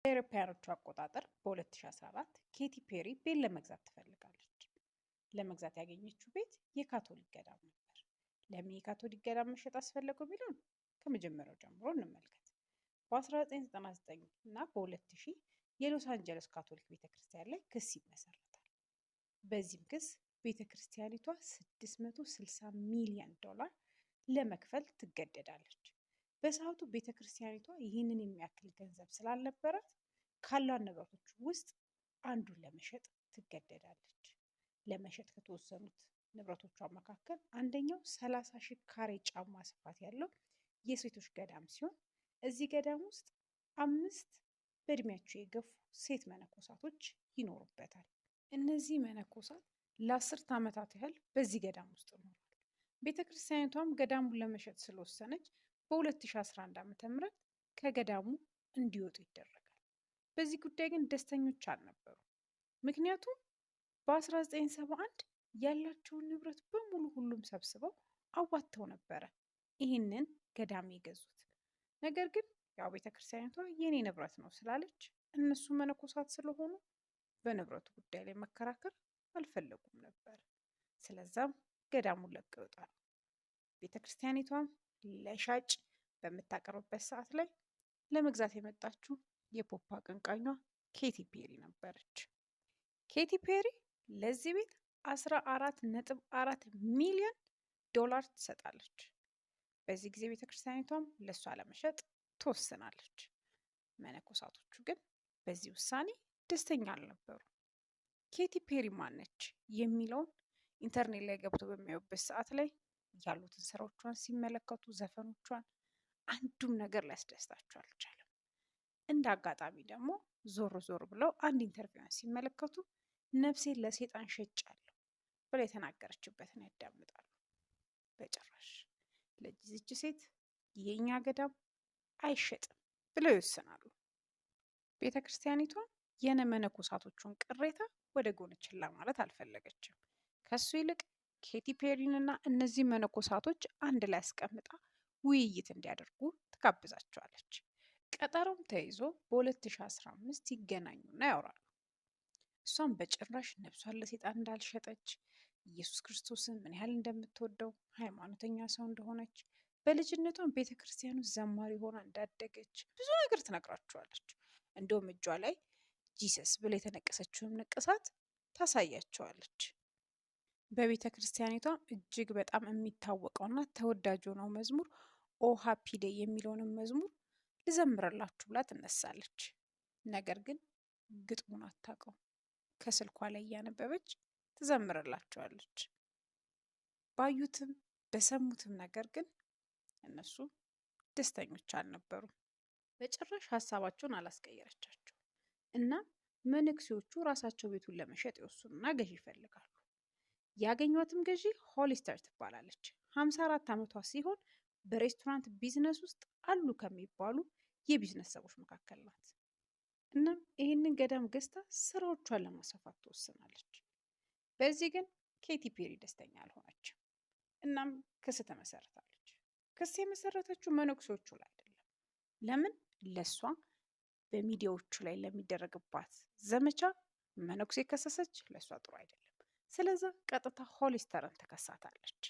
የአውሮፓውያኖቹ አቆጣጠር በ2014 ኬቲ ፔሪ ቤት ለመግዛት ትፈልጋለች። ለመግዛት ያገኘችው ቤት የካቶሊክ ገዳም ነበር። ለምን የካቶሊክ ገዳም መሸጥ አስፈለገው የሚለውን ከመጀመሪያው ጀምሮ እንመልከት። በ1999 እና በ2000 የሎስ አንጀለስ ካቶሊክ ቤተክርስቲያን ላይ ክስ ይመሰረታል። በዚህም ክስ ቤተክርስቲያኒቷ $660 ሚሊዮን ለመክፈል ትገደዳለች። በሰዓቱ ቤተክርስቲያኒቷ ይህንን የሚያክል ገንዘብ ስላልነበራት ካሏት ንብረቶች ውስጥ አንዱን ለመሸጥ ትገደዳለች። ለመሸጥ ከተወሰኑት ንብረቶቿ መካከል አንደኛው 30 ሺህ ካሬ ጫማ ስፋት ያለው የሴቶች ገዳም ሲሆን እዚህ ገዳም ውስጥ 5 በእድሜያቸው የገፉ ሴት መነኮሳቶች ይኖሩበታል። እነዚህ መነኮሳት ለ10 ዓመታት ያህል በዚህ ገዳም ውስጥ ኖሯል። ቤተክርስቲያኒቷም ገዳሙን ለመሸጥ ስለወሰነች በ2011 ዓ.ም ከገዳሙ እንዲወጡ ይደረጋል። በዚህ ጉዳይ ግን ደስተኞች አልነበሩ። ምክንያቱም በ1971 ያላቸውን ንብረት በሙሉ ሁሉም ሰብስበው አዋጥተው ነበረ ይህንን ገዳም የገዙት። ነገር ግን ያው ቤተክርስቲያኒቷ የኔ ንብረት ነው ስላለች እነሱ መነኮሳት ስለሆኑ በንብረቱ ጉዳይ ላይ መከራከር አልፈለጉም ነበር። ስለዛም ገዳሙን ለቀው ይወጣሉ። ቤተክርስቲያኒቷም ለሻጭ በምታቀርብበት ሰዓት ላይ ለመግዛት የመጣችው የፖፕ አቀንቃኟ ኬቲ ፔሪ ነበረች። ኬቲ ፔሪ ለዚህ ቤት $14.4 ሚሊዮን ትሰጣለች። በዚህ ጊዜ ቤተክርስቲያኒቷም ለእሷ ለመሸጥ ትወስናለች። መነኮሳቶቹ ግን በዚህ ውሳኔ ደስተኛ አልነበሩ። ኬቲ ፔሪ ማነች የሚለውን ኢንተርኔት ላይ ገብቶ በሚያዩበት ሰዓት ላይ ያሉትን ስራዎቿን ሲመለከቱ ዘፈኖቿን አንዱም ነገር ሊያስደስታቸው አልቻለም። እንደ አጋጣሚ ደግሞ ዞር ዞር ብለው አንድ ኢንተርቪዋን ሲመለከቱ ነፍሴን ለሴጣን ሸጫለሁ ብላ የተናገረችበትን ያዳምጣሉ። በጭራሽ ለዚች ሴት የእኛ ገዳም አይሸጥም ብለው ይወስናሉ። ቤተ ክርስቲያኒቷ የመነኮሳቶቹን ቅሬታ ወደ ጎን ችላ ማለት አልፈለገችም። ከሱ ይልቅ ኬቲ ፔሪንና እነዚህ መነኮሳቶች አንድ ላይ አስቀምጣ ውይይት እንዲያደርጉ ትጋብዛቸዋለች። ቀጠሮም ተይዞ በ2015 ይገናኙና ያወራሉ። እሷም በጭራሽ ነፍሷን ለሴጣን እንዳልሸጠች፣ ኢየሱስ ክርስቶስን ምን ያህል እንደምትወደው፣ ሃይማኖተኛ ሰው እንደሆነች፣ በልጅነቷን ቤተ ክርስቲያን ውስጥ ዘማሪ ሆና እንዳደገች ብዙ ነገር ትነግራቸዋለች። እንደውም እጇ ላይ ጂሰስ ብላ የተነቀሰችውን ንቅሳት ታሳያቸዋለች። በቤተ ክርስቲያኒቷ እጅግ በጣም የሚታወቀውና ተወዳጅ የሆነው መዝሙር ኦ ሃፒ ዴይ የሚለውንም መዝሙር ልዘምርላችሁ ብላ ትነሳለች። ነገር ግን ግጥሙን አታውቀው። ከስልኳ ላይ እያነበበች ትዘምርላቸዋለች። ባዩትም በሰሙትም ነገር ግን እነሱ ደስተኞች አልነበሩም። በጭራሽ ሀሳባቸውን አላስቀየረቻቸው እና መነኩሴዎቹ ራሳቸው ቤቱን ለመሸጥ ይወስኑና ገዢ ይፈልጋሉ። ያገኟትም ገዢ ሆሊስተር ትባላለች። 54 ዓመቷ ሲሆን በሬስቶራንት ቢዝነስ ውስጥ አሉ ከሚባሉ የቢዝነስ ሰዎች መካከል ናት። እናም ይህንን ገዳም ገዝታ ስራዎቿን ለማስፋፋት ትወስናለች። በዚህ ግን ኬቲ ፔሪ ደስተኛ አልሆነችም። እናም ክስ ተመሰረታለች። ክስ የመሰረተችው መነኩሴዎቹ ላይ አይደለም። ለምን? ለሷ በሚዲያዎቹ ላይ ለሚደረግባት ዘመቻ መነኩሴ ከሰሰች ለሷ ጥሩ አይደለም። ስለዛ ቀጥታ ሆሊስተርን ተከሳታለች።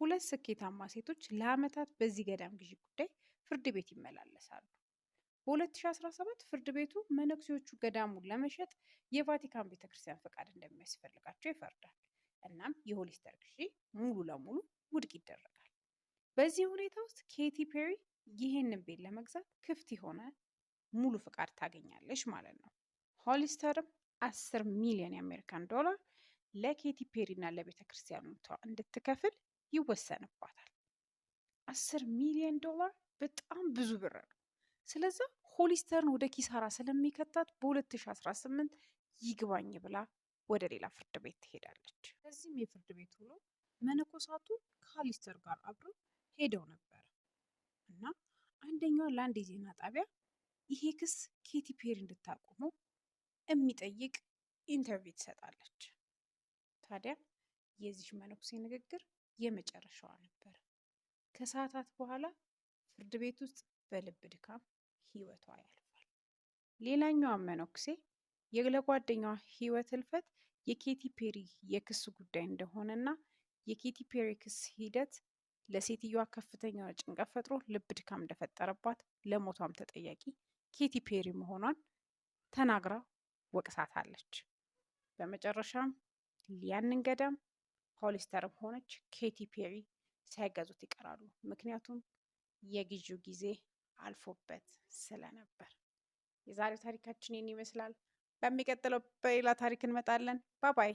ሁለት ስኬታማ ሴቶች ለዓመታት በዚህ ገዳም ግዢ ጉዳይ ፍርድ ቤት ይመላለሳሉ። በ2017 ፍርድ ቤቱ መነኩሴዎቹ ገዳሙን ለመሸጥ የቫቲካን ቤተክርስቲያን ፈቃድ እንደሚያስፈልጋቸው ይፈርዳል። እናም የሆሊስተር ግዢ ሙሉ ለሙሉ ውድቅ ይደረጋል። በዚህ ሁኔታ ውስጥ ኬቲ ፔሪ ይህንን ቤት ለመግዛት ክፍት የሆነ ሙሉ ፈቃድ ታገኛለች ማለት ነው። ሆሊስተርም $10 ሚሊዮን የአሜሪካን ዶላር ለኬቲ ፔሪ እና ለቤተ ክርስቲያኗ እንድትከፍል ይወሰንባታል። $10 ሚሊዮን በጣም ብዙ ብር ነው። ስለዛ ሆሊስተርን ወደ ኪሳራ ስለሚከታት በ2018 ይግባኝ ብላ ወደ ሌላ ፍርድ ቤት ትሄዳለች። ከዚህም የፍርድ ቤት ውሎ መነኮሳቱ ከሆሊስተር ጋር አብረው ሄደው ነበር እና አንደኛዋ ለአንድ የዜና ጣቢያ ይሄ ክስ ኬቲ ፔሪ እንድታቆመው የሚጠይቅ ኢንተርቪው ትሰጣለች። ታዲያ የዚህ መነኩሴ ንግግር የመጨረሻዋ ነበር። ከሰዓታት በኋላ ፍርድ ቤት ውስጥ በልብ ድካም ህይወቷ ያልፋል። ሌላኛዋ መነኩሴ ለጓደኛዋ ህይወት ህልፈት የኬቲ ፔሪ የክስ ጉዳይ እንደሆነና የኬቲ ፔሪ ክስ ሂደት ለሴትዮዋ ከፍተኛ ጭንቀት ፈጥሮ ልብ ድካም እንደፈጠረባት ለሞቷም ተጠያቂ ኬቲ ፔሪ መሆኗን ተናግራ ወቅሳታለች። በመጨረሻም ያንን ገዳም ሆሊስተርም ሆነች ኬቲ ፔሪ ሳይገዙት ይቀራሉ። ምክንያቱም የግዢው ጊዜ አልፎበት ስለነበር። የዛሬው ታሪካችን ይህን ይመስላል። በሚቀጥለው በሌላ ታሪክ እንመጣለን። ባባይ